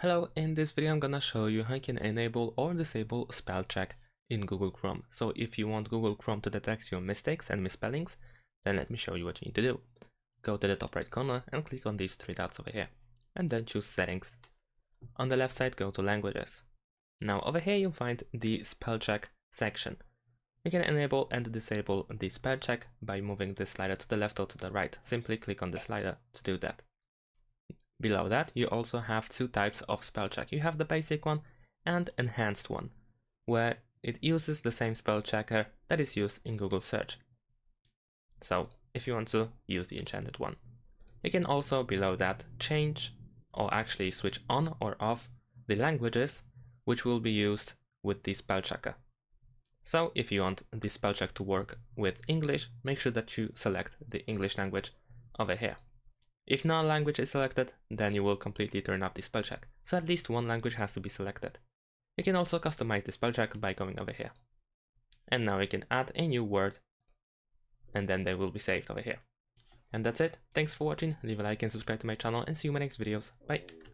Hello, in this video I'm gonna show you how you can enable or disable spell check in Google Chrome. So if you want Google Chrome to detect your mistakes and misspellings, then let me show you what you need to do. Go to the top right corner and click on these three dots over here, and then choose Settings. On the left side, go to Languages. Now over here you'll find the spell check section. You can enable and disable the spell check by moving the slider to the left or to the right. Simply click on the slider to do that. Below that, you also have two types of spell check. You have the basic one and enhanced one, where it uses the same spell checker that is used in Google search. So if you want to use the enchanted one, you can also below that change or actually switch on or off the languages which will be used with the spell checker. So if you want the spell check to work with English, make sure that you select the English language over here. If no language is selected, then you will completely turn off the spell check, so at least one language has to be selected. You can also customize the spell check by going over here. And now you can add a new word, and then they will be saved over here. And that's it. Thanks for watching, leave a like and subscribe to my channel, and see you in my next videos. Bye!